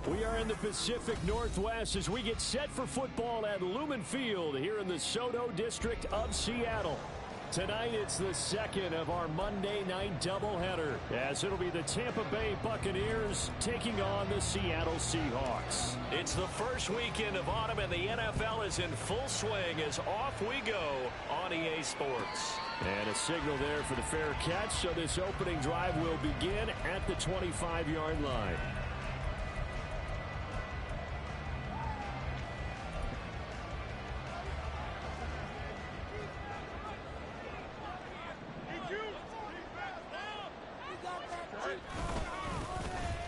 We are in the Pacific Northwest as we get set for football at Lumen Field here in the SoDo District of Seattle. Tonight, it's the second of our Monday night doubleheader, as it'll be the Tampa Bay Buccaneers taking on the Seattle Seahawks. It's the first weekend of autumn, and the NFL is in full swing as off we go on EA Sports. And a signal there for the fair catch, so this opening drive will begin at the 25-yard line.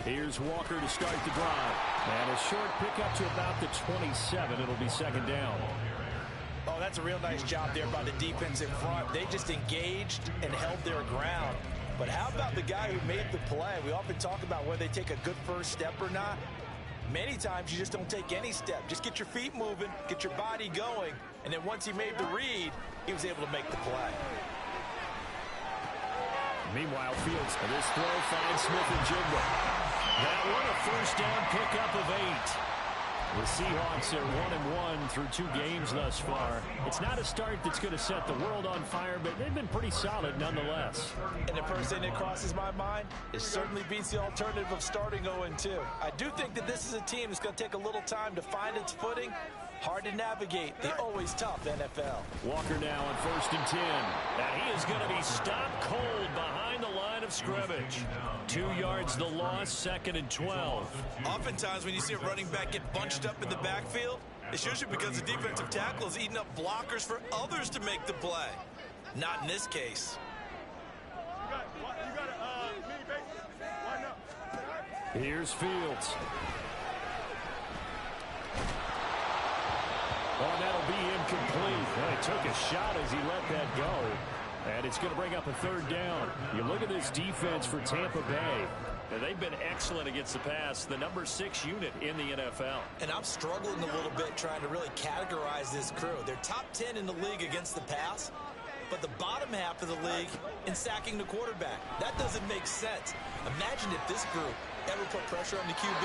Here's Walker to start the drive. And a short pickup to about the 27. It'll be second down. Oh, that's a real nice job there by the defense in front. They just engaged and held their ground. But how about the guy who made the play? We often talk about whether they take a good first step or not. Many times you just don't take any step. Just get your feet moving, get your body going, and then once he made the read, he was able to make the play. Meanwhile, Fields, this throw finds Smith-Njigba. That one a first down pickup of 8. The Seahawks are 1-1 through 2 games thus far. It's not a start that's going to set the world on fire, but they've been pretty solid nonetheless. And the first thing that crosses my mind, it certainly beats the alternative of starting 0-2. I do think that this is a team that's going to take a little time to find its footing. Hard to navigate the always tough NFL. Walker now on 1st and 10. And he is going to be stopped cold behind the line of scrimmage. 2 yards the loss, 2nd and 12. Oftentimes when you see a running back get bunched up in the backfield, it's usually because the defensive tackle is eating up blockers for others to make the play. Not in this case. Here's Fields. Oh, that'll be incomplete. Well, he took a shot as he let that go. And it's going to bring up a 3rd down. You look at this defense for Tampa Bay. And they've been excellent against the pass, the number 6 unit in the NFL. And I'm struggling a little bit trying to really categorize this crew. They're top 10 in the league against the pass, but the bottom half of the league in sacking the quarterback. That doesn't make sense. Imagine if this group ever put pressure on the QB,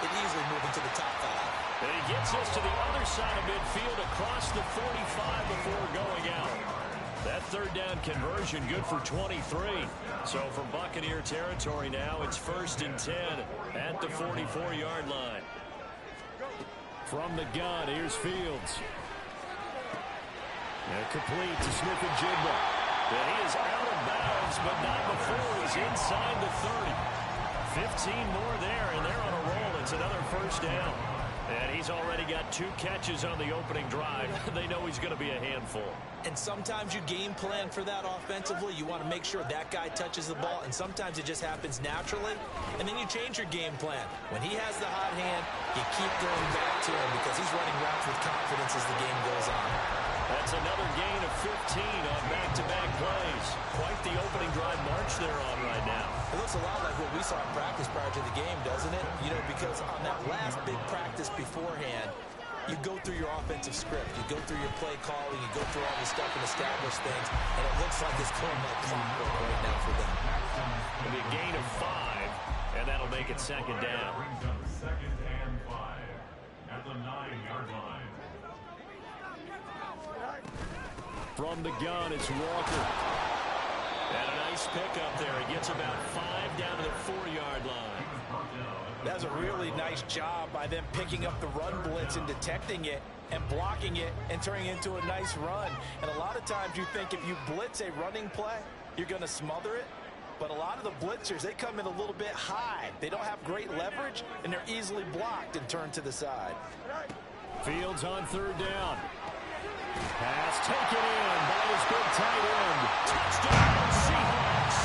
it'd easily move into the top 5. And he gets us to the other side of midfield across the 45 before going out. That 3rd down conversion good for 23. So from Buccaneer territory now, it's 1st and 10 at the 44-yard line. From the gun, here's Fields. And complete to Smith-Njigba. And he is out of bounds, but not before he's inside the 30. 15 more there, and they're on a roll. It's another 1st down. And he's already got 2 catches on the opening drive. They know he's going to be a handful. And sometimes you game plan for that offensively. You want to make sure that guy touches the ball, and sometimes it just happens naturally. And then you change your game plan. When he has the hot hand, you keep going back to him because he's running routes with confidence as the game goes on. That's another gain of 15 on back-to-back plays. Quite the opening drive march they're on right now. It looks a lot like what we saw in practice prior to the game, doesn't it? You know, because on that last big practice beforehand, you go through your offensive script. You go through your play calling. You go through all the stuff and establish things. And it looks like it's going like clockwork right now for them. It'll be a gain of 5, and that'll make it 2nd down. Second and 5 at the 9-yard line. From the gun, it's Walker. And a nice pickup there. He gets about 5 down to the 4-yard line. That's a really nice job by them picking up the run blitz and detecting it and blocking it and turning it into a nice run. And a lot of times you think if you blitz a running play, you're going to smother it. But a lot of the blitzers, they come in a little bit high. They don't have great leverage, and they're easily blocked and turned to the side. Fields on 3rd down. Pass taken in by his big tight end. Touchdown, Seahawks.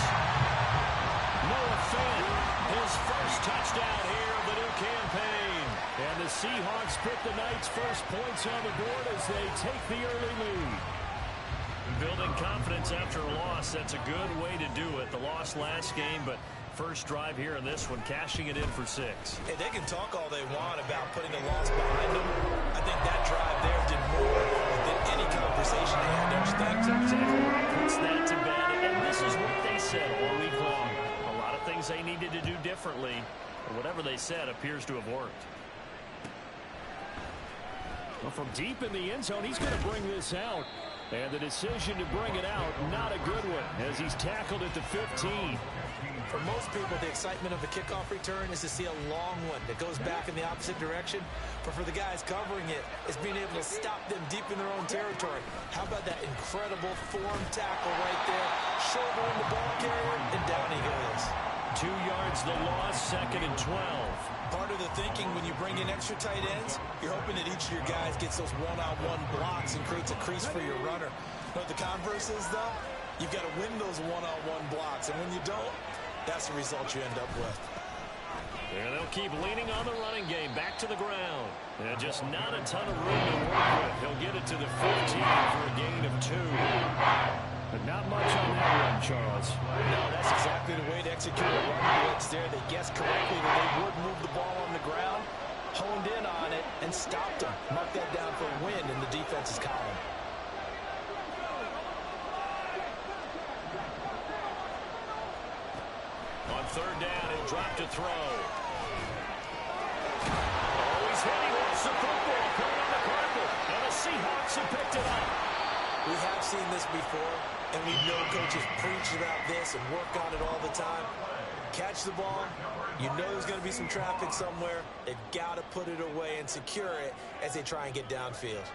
Noah Fant, his first touchdown here of the new campaign. And the Seahawks put the Knights' first points on the board as they take the early lead. Building confidence after a loss, that's a good way to do it. The loss last game, but first drive here in this one, cashing it in for 6. And they can talk all they want about putting a loss behind them. I think that drive there did more than any conversation they had, don't you think? Puts that to bed, and this is what they said all week long. A lot of things they needed to do differently. Whatever they said appears to have worked. Well, from deep in the end zone, he's going to bring this out. And the decision to bring it out, not a good one, as he's tackled at the 15. For most people, the excitement of the kickoff return is to see a long one that goes back in the opposite direction. But for the guys covering it, it's being able to stop them deep in their own territory. How about that incredible form tackle right there? Shouldering the ball carrier, and down he goes. 2 yards the loss, 2nd and 12. Part of the thinking when you bring in extra tight ends, you're hoping that each of your guys gets those one-on-one blocks and creates a crease for your runner. But the converse is, though, you've got to win those one-on-one blocks. And when you don't, that's the result you end up with. And they'll keep leaning on the running game back to the ground. And just not a ton of room to work with. He'll get it to the 15 for a gain of 2. But not much on that one, Charles. No, that's exactly the way to execute a run blitz there. They guessed correctly that they would move the ball on the ground, honed in on it, and stopped them. Mark that down for a win in the defense's column. On 3rd down, he'll drop to throw. Oh, he's heading off the football, caught on the carpet, and the Seahawks have picked it up. We have seen this before, and we know coaches preach about this and work on it all the time. Catch the ball. You know there's going to be some traffic somewhere. They've got to put it away and secure it as they try and get downfield.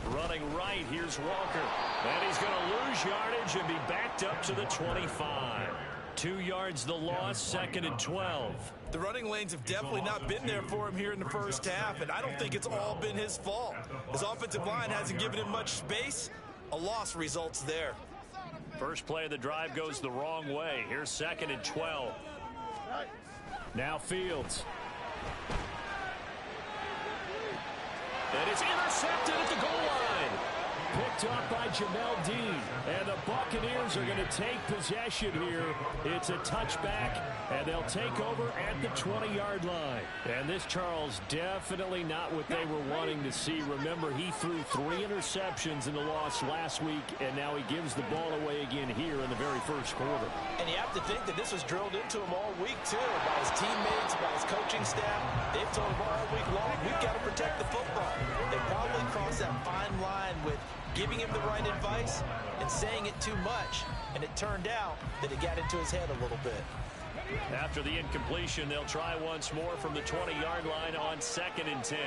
Running right, here's Walker. And he's going to lose yardage and be backed up to the 25. 2 yards the loss, 2nd and 12. The running lanes have definitely not been there for him here in the first half, and I don't think it's all been his fault. His offensive line hasn't given him much space. A loss results there. First play of the drive goes the wrong way. Here's 2nd and 12. Now Fields. And it's intercepted at the goal line. Picked up by Jamel Dean. And the Buccaneers are going to take possession here. It's a touchback, and they'll take over at the 20-yard line. And this, Charles, definitely not what they were wanting to see. Remember, he threw 3 interceptions in the loss last week, and now he gives the ball away again here in the very first quarter. And you have to think that this was drilled into him all week, too, by his teammates, by his coaching staff. They've told him all week long, we've got to protect the football. They probably crossed that fine line with giving him the right advice and saying it too much. And it turned out that it got into his head a little bit. After the incompletion, they'll try once more from the 20-yard line on 2nd and 10.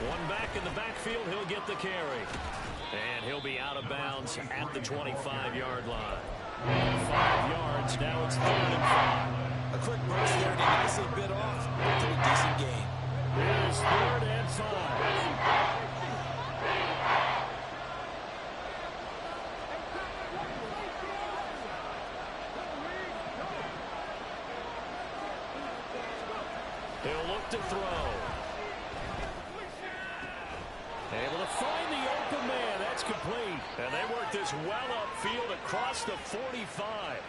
One back in the backfield, he'll get the carry. And he'll be out of bounds at the 25-yard line. 5 yards, now it's 3rd and 5. A quick burst there, and he nicely bit off. Pretty decent gain. Here's 3rd and 5. He'll look to throw. Able to find the open man. That's complete. And they work this well upfield across the 45.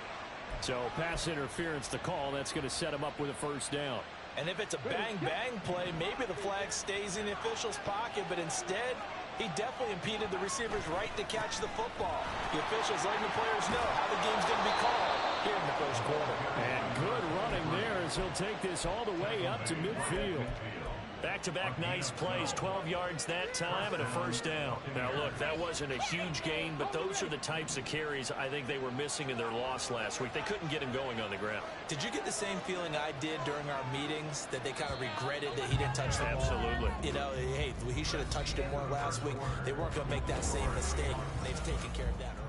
So pass interference to call. That's going to set him up with a first down. And if it's a bang-bang play, maybe the flag stays in the official's pocket, but instead, he definitely impeded the receiver's right to catch the football. The officials letting the players know how the game's going to be called here in the first quarter. And good running there as he'll take this all the way up to midfield. Back-to-back nice plays, 12 yards that time and a first down. Now, look, that wasn't a huge gain, but those are the types of carries I think they were missing in their loss last week. They couldn't get him going on the ground. Did you get the same feeling I did during our meetings, that they kind of regretted that he didn't touch the ball? Absolutely. You know, hey, he should have touched it more last week. They weren't going to make that same mistake. They've taken care of that early.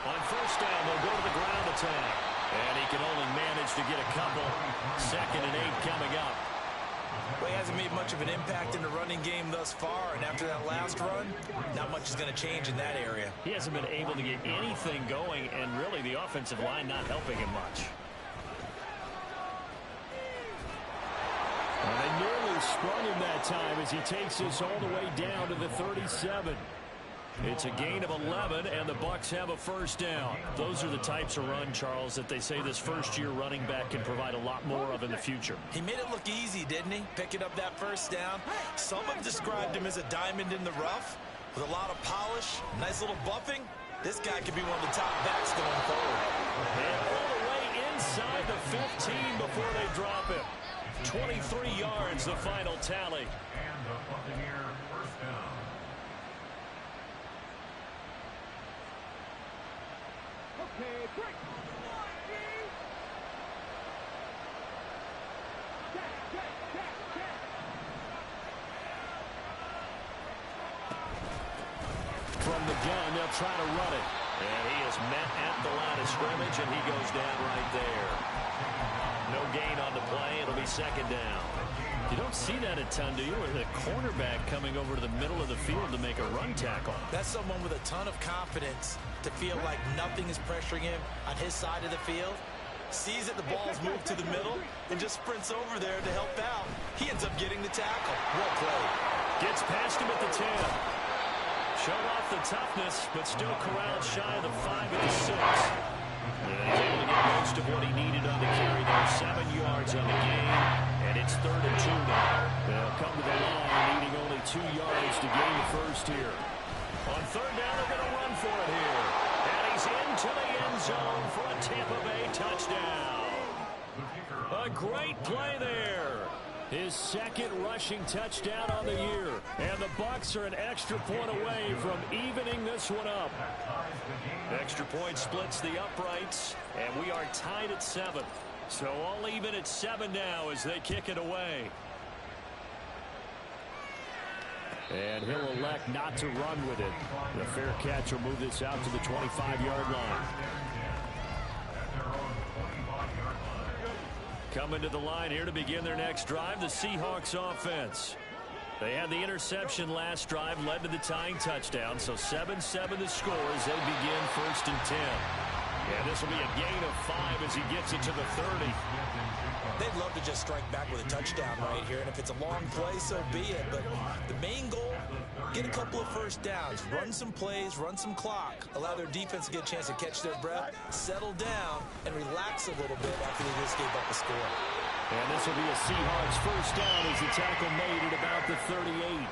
On first down, they'll go to the ground attack. And he can only manage to get a couple. 2nd and 8 coming up. Well, he hasn't made much of an impact in the running game thus far, and after that last run, not much is going to change in that area. He hasn't been able to get anything going, and really the offensive line not helping him much. And they nearly sprung him that time as he takes this all the way down to the 37. It's a gain of 11, and the Bucs have a first down. Those are the types of run, Charles, that they say this first-year running back can provide a lot more of in the future. He made it look easy, didn't he? Picking up that first down. Some have described him as a diamond in the rough with a lot of polish, nice little buffing. This guy could be one of the top backs going forward. And all the way inside the 15 before they drop him. 23 yards, the final tally. And the Buccaneer first down. Okay, break. From the gun, they'll try to run it. And he is met at the line of scrimmage, and he goes down right there. No gain on the play. It'll be second down. You don't see that a ton, do you? Or the cornerback coming over to the middle of the field to make a run tackle. That's someone with a ton of confidence to feel like nothing is pressuring him on his side of the field. Sees that the ball's moved to the middle and just sprints over there to help out. He ends up getting the tackle. Well played. Gets past him at the 10. Showed off the toughness, but still corralled shy of the 5 at the 6. And he's able to get most of what he needed on the carry there. 7 yards on the gain, and it's 3rd and 2 now. They'll come to the line, needing only 2 yards to gain the first here. On 3rd down, they're going to run for it here. And he's into the end zone for a Tampa Bay touchdown. A great play there. His second rushing touchdown on the year. And the Bucs are an extra point away from evening this one up. Extra point splits the uprights, and we are tied at 7. So all even at 7 now as they kick it away. And he'll elect not to run with it. The fair catch will move this out to the 25-yard line. Coming to the line here to begin their next drive, the Seahawks offense. They had the interception last drive, led to the tying touchdown, so 7-7 the score as they begin 1st and 10. Yeah, this will be a gain of 5 as he gets it to the 30. They'd love to just strike back with a touchdown right here, and if it's a long play, so be it. But the main goal, get a couple of first downs, run some plays, run some clock, allow their defense to get a chance to catch their breath, settle down, and relax a little bit after they just gave up a score. And this will be a Seahawks first down as the tackle made at about the 38.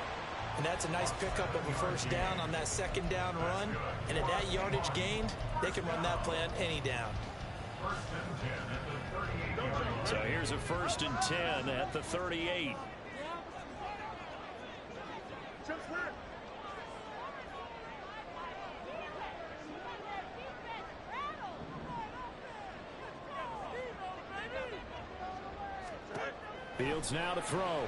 And that's a nice pickup of a first down on that second down run. And at that yardage gained, they can run that play on any down. So here's a 1st and 10 at the 38. Fields now to throw.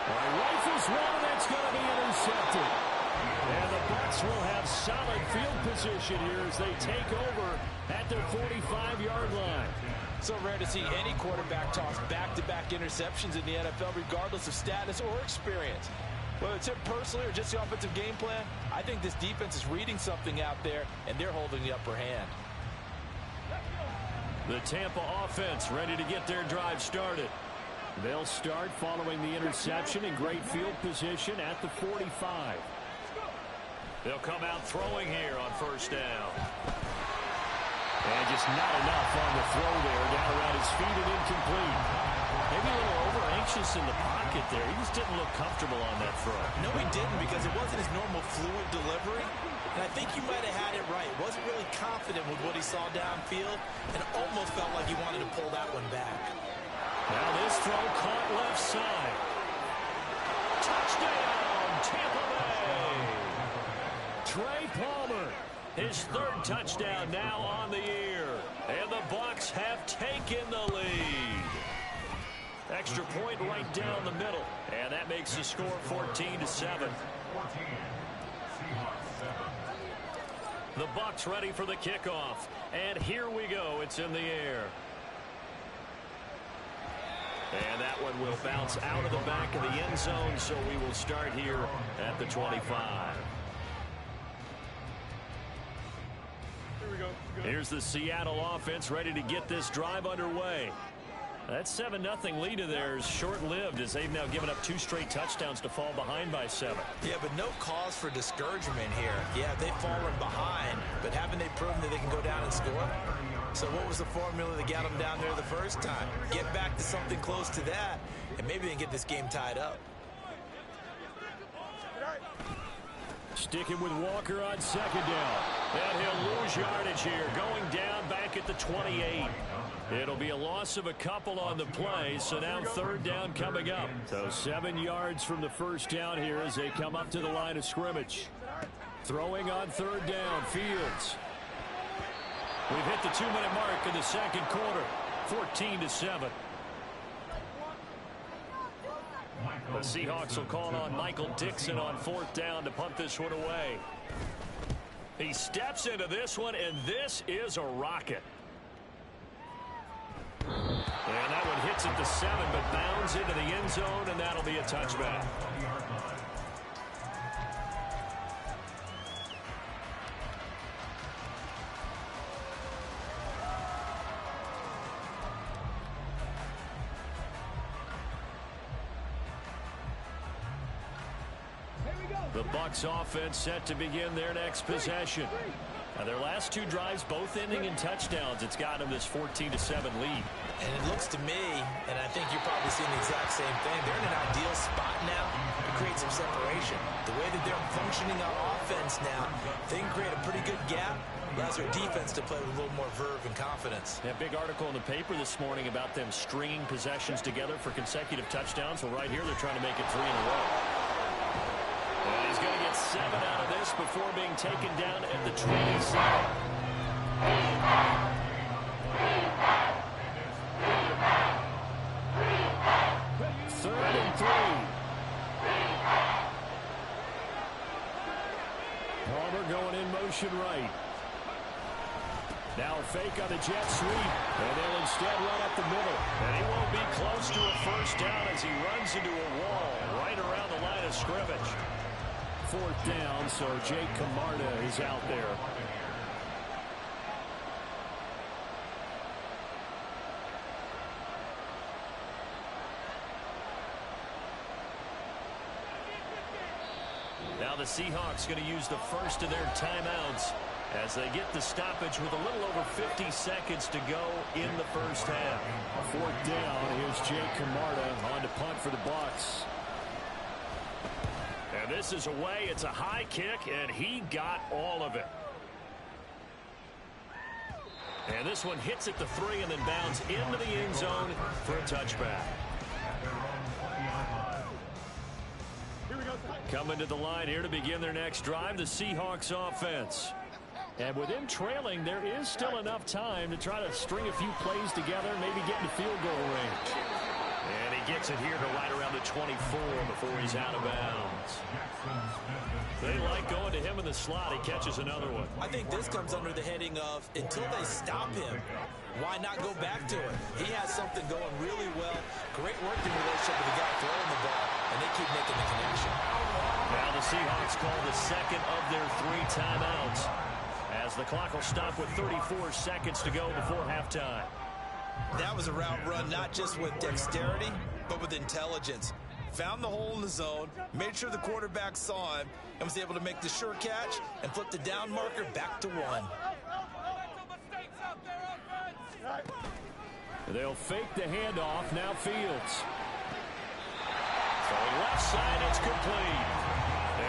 Rifles one, that's going to be intercepted. And the Bucs will have solid field position here as they take over at their 45-yard line. So rare to see any quarterback toss back-to-back interceptions in the NFL, regardless of status or experience. Whether it's him personally or just the offensive game plan, I think this defense is reading something out there, and they're holding the upper hand. The Tampa offense ready to get their drive started. They'll start following the interception in great field position at the 45. They'll come out throwing here on 1st down. And just not enough on the throw there. Down around his feet and incomplete. Maybe a little over-anxious in the pocket there. He just didn't look comfortable on that throw. No, he didn't, because it wasn't his normal fluid delivery. And I think you might have had it right. Wasn't really confident with what he saw downfield and almost felt like he wanted to pull that one back. Now this throw caught left side. Touchdown, Tampa Bay. Trey Palmer, his 3rd touchdown now on the year. And the Bucs have taken the lead. Extra point right down the middle. And that makes the score 14-7. The Bucs ready for the kickoff. And here we go. It's in the air. And that one will bounce out of the back of the end zone, so we will start here at the 25. Here we go. Here's the Seattle offense ready to get this drive underway. That 7-0 lead of theirs short-lived as they've now given up 2 straight touchdowns to fall behind by 7. Yeah, but no cause for discouragement here. Yeah, they've fallen behind, but haven't they proven that they can go down and score? So what was the formula that got them down there the first time? Get back to something close to that, and maybe they can get this game tied up. Sticking with Walker on 2nd down. And he'll lose yardage here, going down back at the 28. It'll be a loss of a couple on the play, so now 3rd down coming up. So 7 yards from the first down here as they come up to the line of scrimmage. Throwing on 3rd down, Fields. We've hit the 2-minute mark in the 2nd quarter, 14-7. The Seahawks will call on Michael Dixon on 4th down to punt this one away. He steps into this one, and this is a rocket. And that one hits at the 7, but bounds into the end zone, and that'll be a touchback. The Bucs offense set to begin their next possession. Now their last 2 drives both ending in touchdowns. It's got them this 14-7 lead. And it looks to me, and I think you're probably seeing the exact same thing, they're in an ideal spot now to create some separation. The way that they're functioning on offense now, they can create a pretty good gap. Allows their defense to play with a little more verve and confidence. A big article in the paper this morning about them stringing possessions together for consecutive touchdowns. Well, right here they're trying to make it 3 in a row. And he's going to get 7 out of this before being taken down at the 27. 3rd and 3. Palmer going in motion right. Now a fake on the jet sweep, and they'll instead run up the middle. And he won't be close to a first down as he runs into a wall right around the line of scrimmage. 4th down, so Jake Camarda is out there. Now the Seahawks going to use the first of their timeouts as they get the stoppage with a little over 50 seconds to go in the first half. 4th down, here's Jake Camarda on to punt for the Bucs. And this is away. It's a high kick, and he got all of it. And this one hits at the 3 and then bounds into the end zone for a touchback. Coming to the line here to begin their next drive, the Seahawks offense. And with them trailing, there is still enough time to try to string a few plays together, maybe get into field goal range. And he gets it here to right around the 24 before he's out of bounds. They like going to him in the slot. He catches another one. I think this comes under the heading of, until they stop him, why not go back to it? He has something going really well. Great working relationship with the guy throwing the ball, and they keep making the connection. Now the Seahawks call the second of their 3 timeouts, as the clock will stop with 34 seconds to go before halftime. That was a route run not just with dexterity, but with intelligence. Found the hole in the zone, made sure the quarterback saw him, and was able to make the sure catch and flip the down marker back to 1. They'll fake the handoff. Now Fields. Throwing left side, it's complete.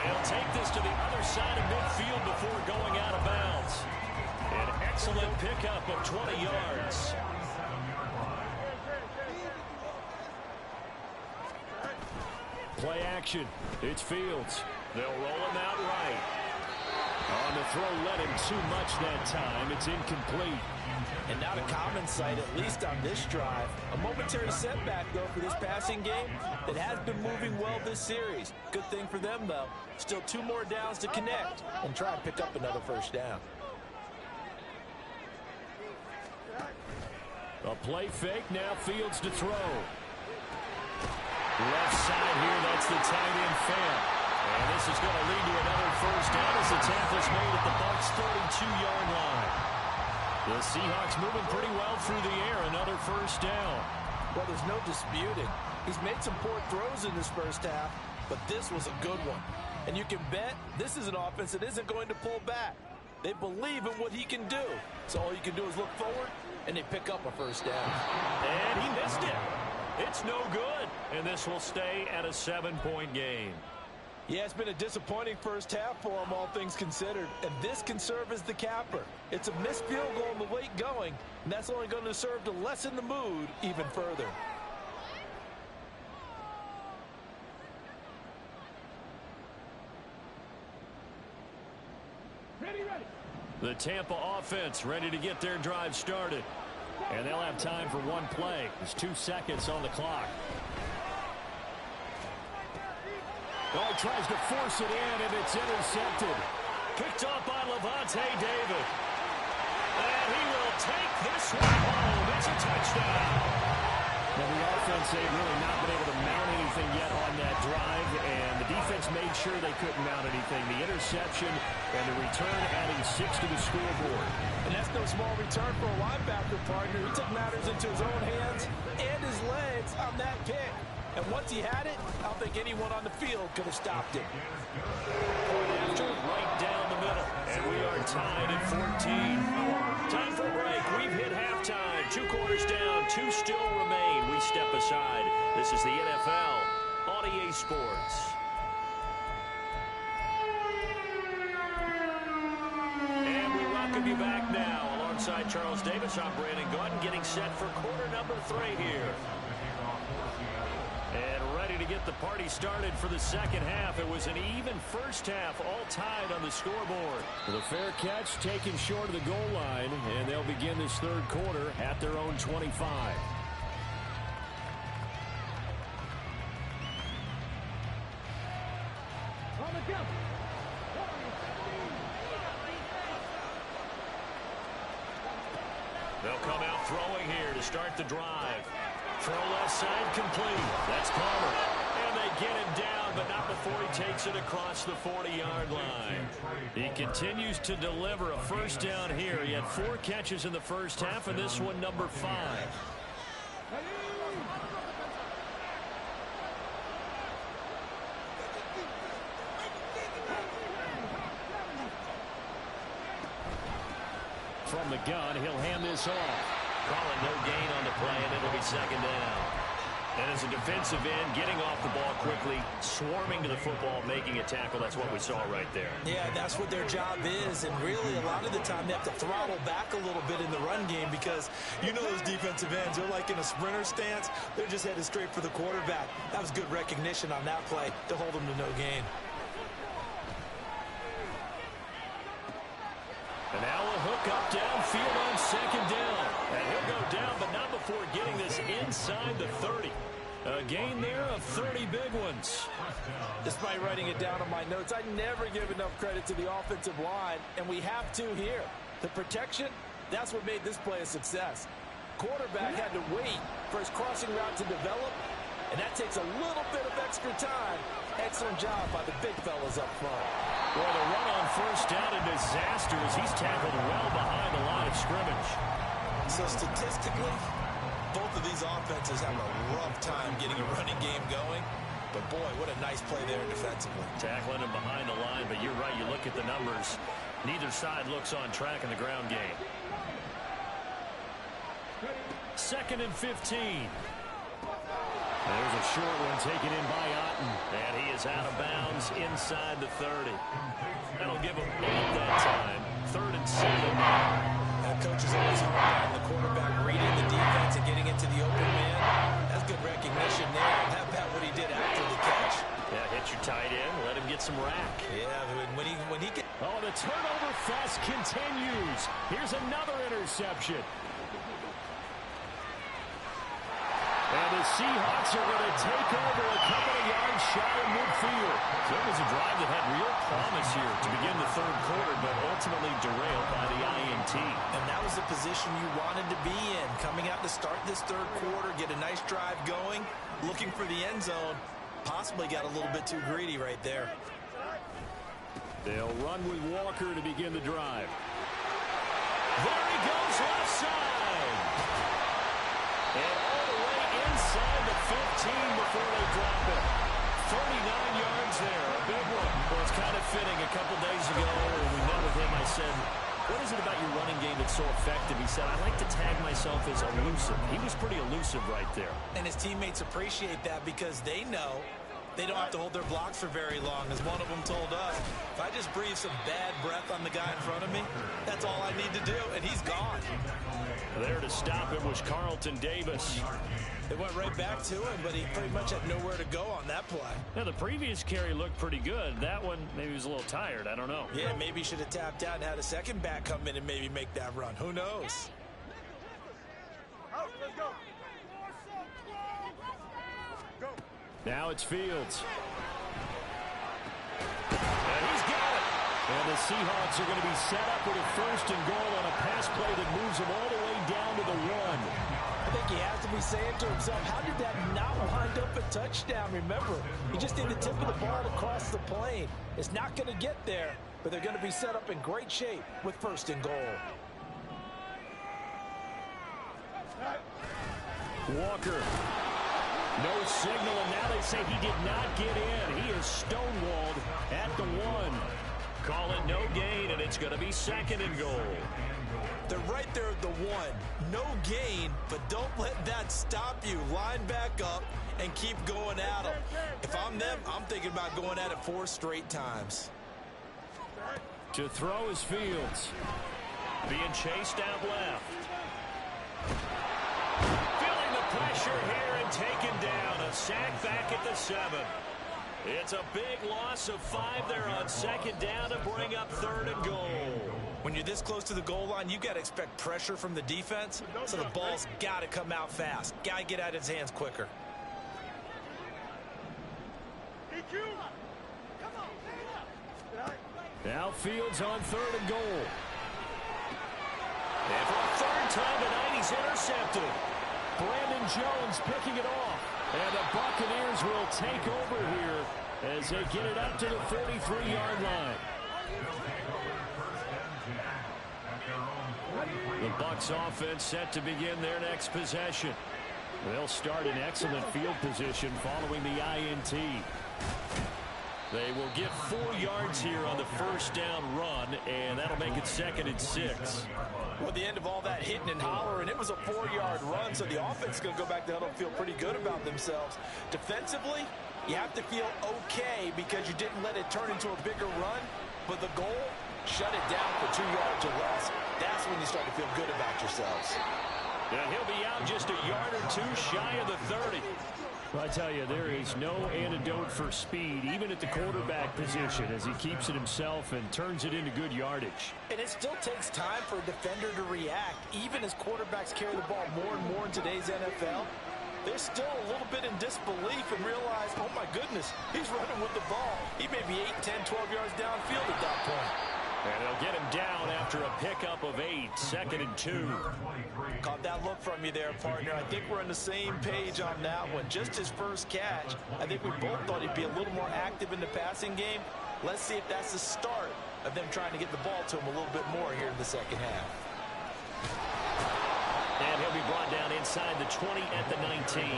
They'll take this to the other side of midfield before going out of bounds. An excellent pickup of 20 yards. Play action. It's Fields. They'll roll him out right. On the throw, led him too much that time. It's incomplete. And not a common sight, at least on this drive. A momentary setback, though, for this passing game that has been moving well this series. Good thing for them, though. Still 2 more downs to connect and try and pick up another first down. A play fake. Now Fields to throw. Left side here, that's the tight end Fant. And this is going to lead to another first down as the tackle's made at the Bucs' 32-yard line. The Seahawks moving pretty well through the air. Another first down. Well, there's no disputing. He's made some poor throws in this first half, but this was a good one. And you can bet this is an offense that isn't going to pull back. They believe in what he can do. So all you can do is look forward, and they pick up a first down. And he missed it. It's no good. And this will stay at a 7-point game. Yeah, it's been a disappointing first half for him, all things considered. And this can serve as the capper. It's a missed field goal in the late going, and that's only going to serve to lessen the mood even further. Ready. The Tampa offense ready to get their drive started. And they'll have time for one play. There's 2 seconds on the clock. Oh, he tries to force it in, and it's intercepted. Picked off by Lavonte David. And he will take this one home. It's a touchdown. Now, the offense, they've really not been able to mount anything yet on that drive, and the defense made sure they couldn't mount anything. The interception and the return adding 6 to the scoreboard. And that's no small return for a linebacker partner. He took matters into his own hands and his legs on that pick. And once he had it, I don't think anyone on the field could have stopped it. Point after, right down the middle. And we are tied at 14. Time for a break. We've hit halftime. 2 quarters down, 2 still remain. We step aside. This is the NFL on EA Sports. And we welcome you back now. Alongside Charles Davis, I'm Brandon Gaudin, getting set for quarter number 3 here. And ready to get the party started for the second half. It was an even first half, all tied on the scoreboard. The fair catch taken short of the goal line, and they'll begin this third quarter at their own 25. On the jump. They'll come out throwing here to start the drive. Throw left side complete. That's Palmer. And they get him down, but not before he takes it across the 40-yard line. He continues to deliver a first down here. He had 4 catches in the first half, and this one number 5. From the gun, he'll hand this off. Calling no gain on the play, and it'll be second down. And as a defensive end, getting off the ball quickly, swarming to the football, making a tackle, that's what we saw right there. Yeah, that's what their job is, and really a lot of the time they have to throttle back a little bit in the run game because you know those defensive ends, they're like in a sprinter stance. They're just headed straight for the quarterback. That was good recognition on that play to hold them to no gain. And now a hook up downfield on second down. And he'll go down, but not before getting this inside the 30. A gain there of 30 big ones. Despite writing it down on my notes, I never give enough credit to the offensive line, and we have to here. The protection, that's what made this play a success. Quarterback had to wait for his crossing route to develop, and that takes a little bit of extra time. Excellent job by the big fellas up front. Well, the run on first down, a disaster as he's tackled well behind the line of scrimmage. So statistically, both of these offenses have a rough time getting a running game going. But boy, what a nice play there defensively. Tackling him behind the line, but you're right, you look at the numbers. Neither side looks on track in the ground game. 2nd and 15. There's a short one taken in by Otten, and he is out of bounds inside the 30. That'll give him 8 that time. 3rd and 7. That coach is always hard on the quarterback reading the defense and getting into the open man. That's good recognition there. How about what he did after the catch? Yeah, hit your tight end, let him get some rack. Yeah, when he get... Oh, the turnover fest continues. Here's another interception. And the Seahawks are going to take over a couple of yards shy of midfield. So it was a drive that had real promise here to begin the third quarter, but ultimately derailed by the INT. And that was the position you wanted to be in. Coming out to start this third quarter, get a nice drive going, looking for the end zone. Possibly got a little bit too greedy right there. They'll run with Walker to begin the drive. There he goes left side. And all the way 15 before they drop it. 39 yards there, a big one. Well, it's kind of fitting. A couple days ago, when we met with him, I said, what is it about your running game that's so effective? He said, I like to tag myself as elusive. He was pretty elusive right there. And his teammates appreciate that because they know they don't have to hold their blocks for very long. As one of them told us, if I just breathe some bad breath on the guy in front of me, that's all I need to do, and he's gone. There to stop him was Carlton Davis. They went right back to him, but he pretty much had nowhere to go on that play. Now, the previous carry looked pretty good. That one, maybe he was a little tired. I don't know. Yeah, maybe he should have tapped out and had a second back come in and maybe make that run. Who knows? Let's go. Go. Now it's Fields. And he's got it. And the Seahawks are going to be set up with a 1st and goal on a pass play that moves them all the way down to the 1. I think he has to be saying to himself, how did that not wind up a touchdown? Remember, he just did the tip of the ball across the plane. It's not going to get there, but they're going to be set up in great shape with 1st and goal. Walker. No signal, and now they say he did not get in. He is stonewalled at the 1. Call it no gain, and it's going to be 2nd and goal. They're right there at the 1. No gain, but don't let that stop you. Line back up and keep going at them. If I'm them, I'm thinking about going at it 4 straight times. To throw is Fields. Being chased out left. Feeling the pressure here and taken down. A sack back at the 7. It's a big loss of 5 there on 2nd down to bring up 3rd and goal. When you're this close to the goal line, you got to expect pressure from the defense, so the ball's got to come out fast. Got to get out of his hands quicker. Now Fields on 3rd and goal. And for a 3rd time tonight, he's intercepted. Brandon Jones picking it off. And the Buccaneers will take over here as they get it up to the 43-yard line. The Bucs offense set to begin their next possession. They'll start in excellent field position following the INT. They will get 4 yards here on the 1st down run, and that'll make it 2nd and 6. Well, the end of all that hitting and hollering, it was a 4-yard run, so the offense is going to go back to huddle and feel pretty good about themselves. Defensively, you have to feel okay because you didn't let it turn into a bigger run, but the goal, shut it down for 2 yards or less. That's when you start to feel good about yourselves. And he'll be out just a yard or 2 shy of the 30. Well, I tell you, there is no antidote for speed, even at the quarterback position, as he keeps it himself and turns it into good yardage. And it still takes time for a defender to react. Even as quarterbacks carry the ball more and more in today's NFL, they're still a little bit in disbelief and realize, oh my goodness, he's running with the ball. He may be 8, 10, 12 yards downfield at that point. And they'll get him down after a pickup of 8, 2nd and 2. Caught that look from you there, partner. I think we're on the same page on that one. Just his first catch. I think we both thought he'd be a little more active in the passing game. Let's see if that's the start of them trying to get the ball to him a little bit more here in the 2nd half. And he'll be brought down inside the 20 at the 19.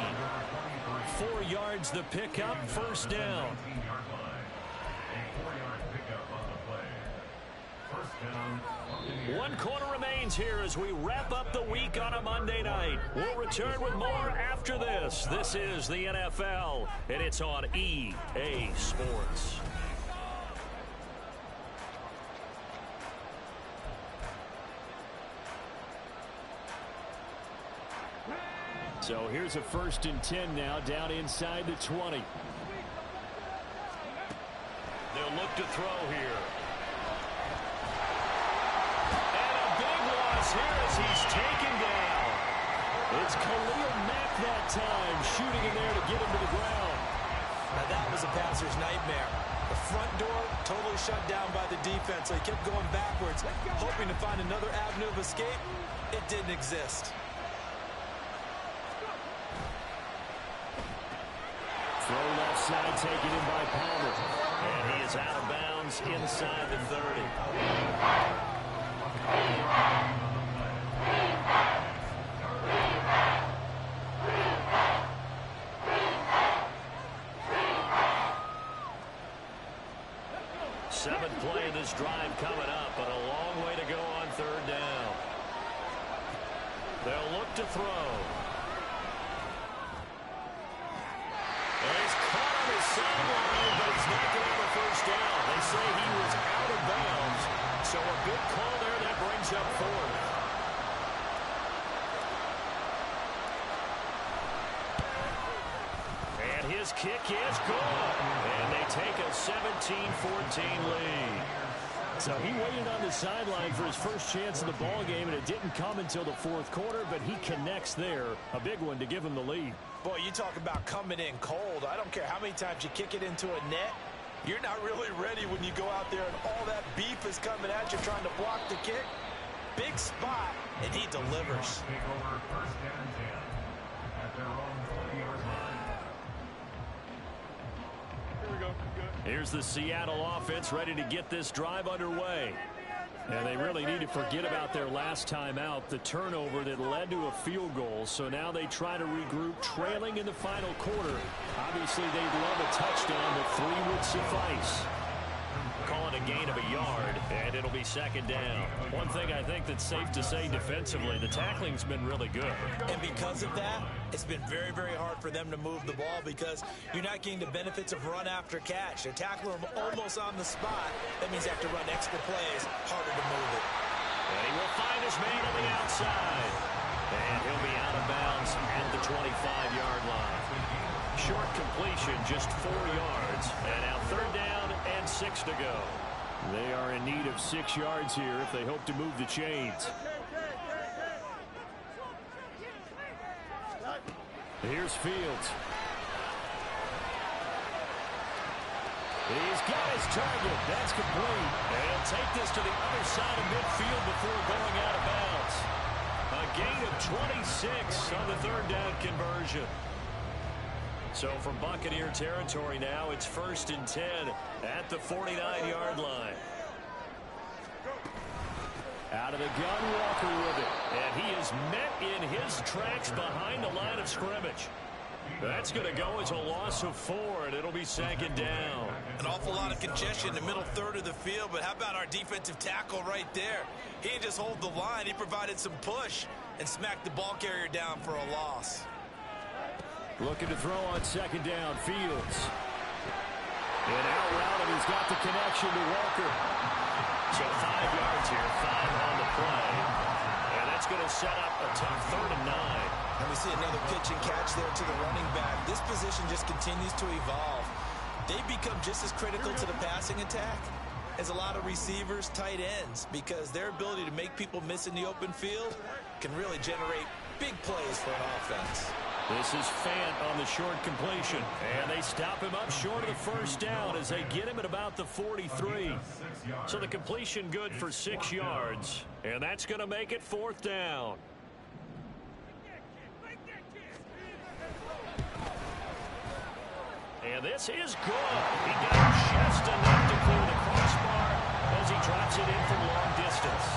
4 yards the pickup, 1st down. One quarter remains here as we wrap up the week on a Monday night. We'll return with more after this. This is the NFL, and it's on EA Sports. So here's a 1st and 10 now, down inside the 20. They'll look to throw here. Here as he's taken down. It's Khalil Mack that time, shooting in there to get him to the ground. Now that was a passer's nightmare. The front door totally shut down by the defense. So he kept going backwards, hoping to find another avenue of escape. It didn't exist. Throw left side taken in by Palmer. And he is out of bounds inside the 30. Seventh play of this drive coming up, but a long way to go on third down. They'll look to throw. And he's caught on his sideline, but he's not going to have a first down. They say he was out of bounds, so a good call there. That brings up fourth. And his kick is good. And they take a 17-14 lead. So he waited on the sideline for his first chance in the ball game, and it didn't come until the fourth quarter, but he connects there. A big one to give him the lead. Boy, you talk about coming in cold. I don't care how many times you kick it into a net. You're not really ready when you go out there and all that beef is coming at you trying to block the kick. Big spot, and he delivers. Take over first and 10 at their own 20-yard line. Here we go. Good. Here's the Seattle offense ready to get this drive underway. And they really need to forget about their last time out, the turnover that led to a field goal. So now they try to regroup, trailing in the final quarter. Obviously, they'd love a touchdown, but 3 would suffice. Call it a gain of a yard, and it'll be second down. One thing I think that's safe to say defensively, the tackling's been really good. And because of that, it's been very, very hard for them to move the ball because you're not getting the benefits of run after catch. They tackle him almost on the spot. That means they have to run extra plays, harder to move it. And he will find his man on the outside. And he'll be out of bounds at the 25-yard line. Short completion, just 4 yards. And now third down and 6 to go. They are in need of 6 yards here if they hope to move the chains. Here's Fields. He's got his target. That's complete. And he'll take this to the other side of midfield before going out of bounds. A gain of 26 on the third down conversion. So from Buccaneer territory now, it's 1st and 10 at the 49-yard line. Out of the gun, Walker with it. And he is met in his tracks behind the line of scrimmage. That's going to go as a loss of 4, and it'll be second down. An awful lot of congestion in the middle third of the field, but how about our defensive tackle right there? He didn't just hold the line. He provided some push and smacked the ball carrier down for a loss. Looking to throw on second down, Fields. And out route, and he's got the connection to Walker. So 5 yards here, 5 on the play. And that's going to set up a tough 3rd and 9. And we see another pitch and catch there to the running back. This position just continues to evolve. They become just as critical to the passing attack as a lot of receivers, tight ends, because their ability to make people miss in the open field can really generate big plays for an offense. This is Fant on the short completion. And they stop him up short of the first down as they get him at about the 43. So the completion good for 6 yards. And that's going to make it 4th down. And this is good. He got just enough to clear the crossbar as he drops it in from long distance.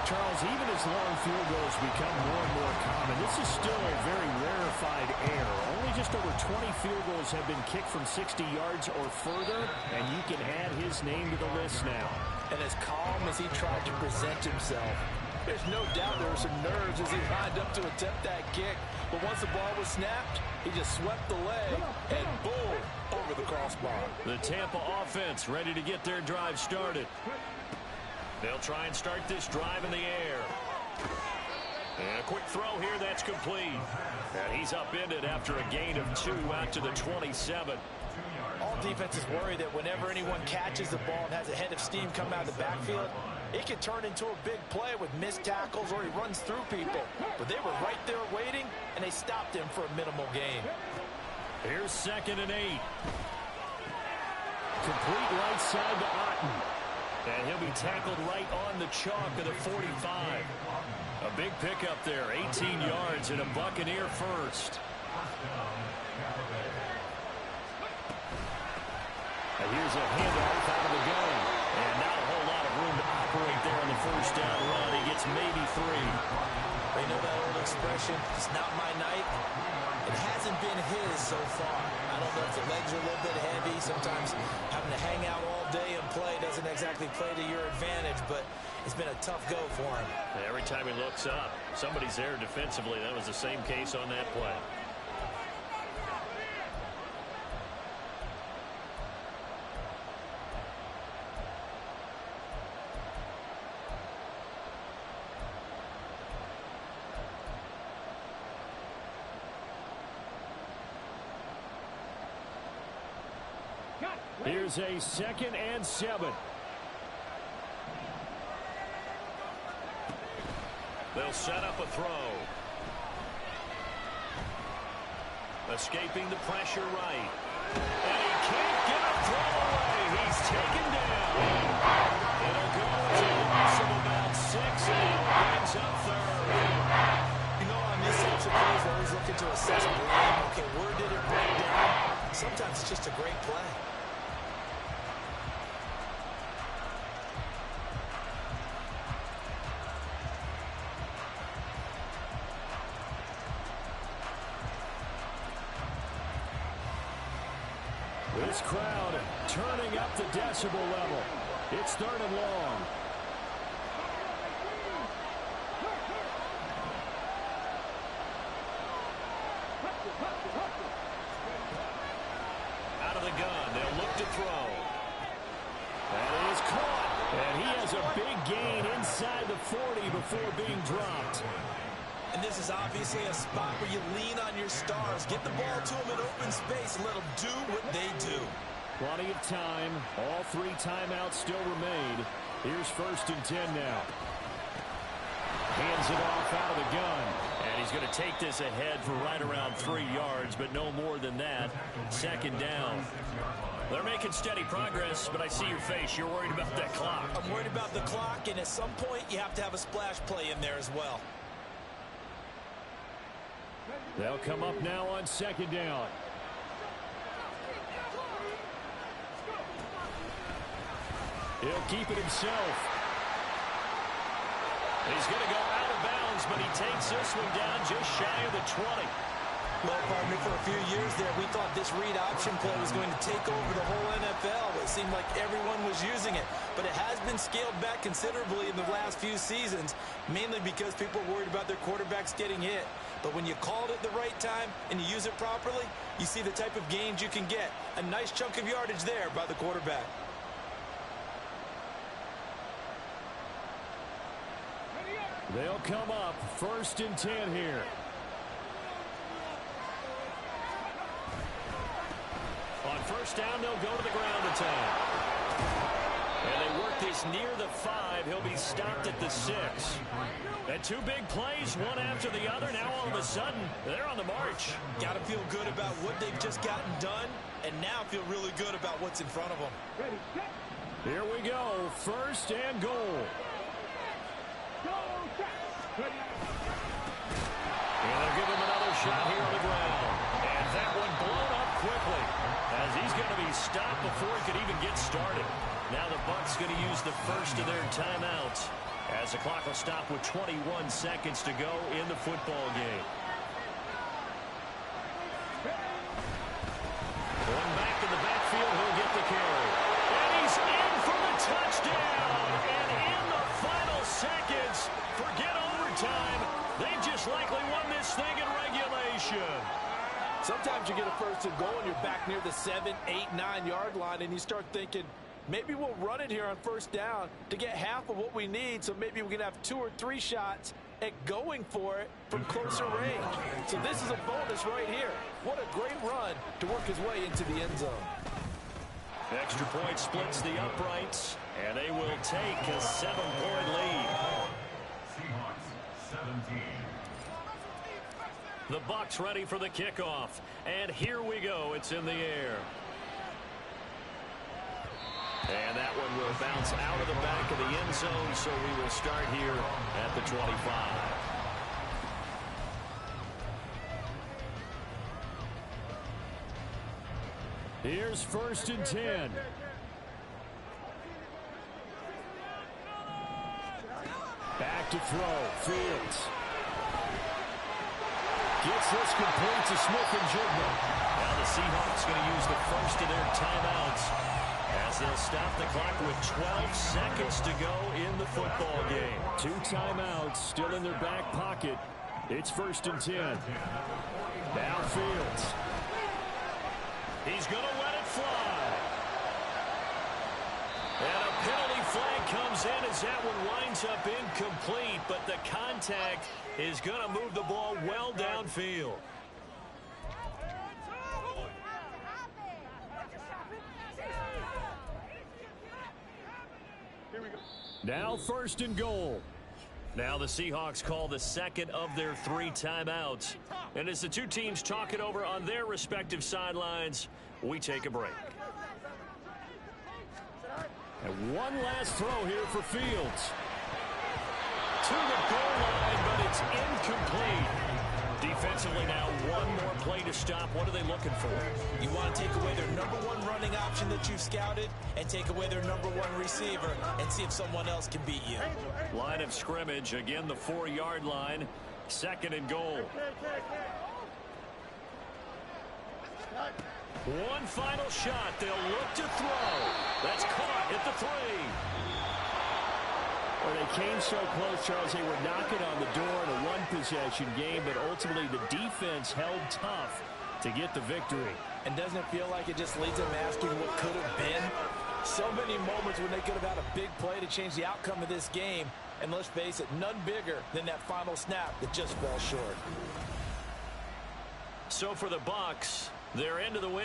Charles, even as long field goals become more and more common, this is still a very rarefied air. Only just over 20 field goals have been kicked from 60 yards or further, and you can add his name to the list now. And as calm as he tried to present himself, there's no doubt there were some nerves as he lined up to attempt that kick. But once the ball was snapped, he just swept the leg and boom, over the crossbar. The Tampa offense ready to get their drive started. They'll try and start this drive in the air. And a quick throw here, that's complete. And he's upended after a gain of 2 out to the 27. All defenses worry that whenever anyone catches the ball and has a head of steam come out of the backfield, it can turn into a big play with missed tackles or he runs through people. But they were right there waiting, and they stopped him for a minimal gain. Here's 2nd and 8. Complete right side to Otten. And he'll be tackled right on the chalk of the 45. A big pickup there, 18 yards and a Buccaneer first. And here's a handoff out of the gun. And not a whole lot of room to operate there on the first down run. He gets maybe 3. They know that old expression, it's not my night. It hasn't been his so far. I don't know if the legs are a little bit heavy. Sometimes having to hang out all day and play doesn't exactly play to your advantage, but it's been a tough go for him. Every time he looks up, somebody's there defensively. That was the same case on that play. Here's a 2nd and 7. They'll set up a throw. Escaping the pressure right. And he can't get a throw away. He's taken down. It'll go to a loss of about 6, and it brings up 3rd. You know, on these types of plays, we're always looking to assess blame. Okay, where did it break down? Sometimes it's just a great play. This crowd turning up the decibel level. It's 3rd and long. Out of the gun, they'll look to throw. That is caught. And he has a big gain inside the 40 before being dropped. And this is obviously a spot where you lean on your stars. Get the ball to them in open space and let them do what they do. Plenty of time. All 3 timeouts still remain. Here's 1st and 10 now. Hands it off out of the gun. And he's going to take this ahead for right around 3 yards, but no more than that. 2nd down. They're making steady progress, but I see your face. You're worried about that clock. I'm worried about the clock, and at some point you have to have a splash play in there as well. They'll come up now on 2nd down. He'll keep it himself. He's going to go out of bounds, but he takes this one down just shy of the 20. Well, partner, for a few years there, we thought this read option play was going to take over the whole NFL. It seemed like everyone was using it. But it has been scaled back considerably in the last few seasons, mainly because people are worried about their quarterbacks getting hit. But when you call it at the right time and you use it properly, you see the type of gains you can get. A nice chunk of yardage there by the quarterback. They'll come up 1st and 10 here. On 1st down, they'll go to the ground attack. And they work this near the 5. He'll be stopped at the 6. And 2 big plays, one after the other. Now all of a sudden, they're on the march. Got to feel good about what they've just gotten done, and now feel really good about what's in front of them. Here we go, 1st and goal. And they'll give him another shot here on the ground. And that one blown up quickly, as he's going to be stopped before he could even get started. Now the Bucs going to use the first of their timeouts, as the clock will stop with 21 seconds to go in the football game. Going back in the backfield, he'll get the carry. And he's in for the touchdown. And in the final seconds, forget overtime. They just likely won this thing in regulation. Sometimes you get a 1st and goal and you're back near the 7, 8, 9 yard line, and you start thinking, maybe we'll run it here on 1st down to get half of what we need, so maybe we can have 2 or 3 shots at going for it from closer range. So this is a bonus right here. What a great run to work his way into the end zone. Extra point splits the uprights, and they will take a 7-point lead. Seahawks 17. The Bucs ready for the kickoff, and here we go. It's in the air. And that one will bounce out of the back of the end zone, so we will start here at the 25. Here's 1st and 10. Back to throw. Fields gets this complete to Smith-Njigba. Now the Seahawks going to use the first of their timeouts as as they'll stop the clock with 12 seconds to go in the football game. 2 timeouts still in their back pocket. It's 1st and 10. Now Fields. He's going to let it fly. And a penalty flag comes in as that one winds up incomplete, but the contact is going to move the ball well downfield. Now 1st and goal. Now the Seahawks call the second of their 3 timeouts. And as the 2 teams talk it over on their respective sidelines, we take a break. And one last throw here for Fields. To the goal line, but it's incomplete. Defensively now, one more play to stop. What are they looking for? You want to take away their #1 running option that you've scouted and take away their #1 receiver and see if someone else can beat you. Line of scrimmage, again the 4-yard line. 2nd and goal. One final shot. They'll look to throw. That's caught at the 3. Well, they came so close, Charles. They were knocking on the door in a one-possession game, but ultimately the defense held tough to get the victory. And doesn't it feel like it just leads them asking what could have been? So many moments when they could have had a big play to change the outcome of this game. And let's face it, none bigger than that final snap that just fell short. So for the Bucs, they're into the win.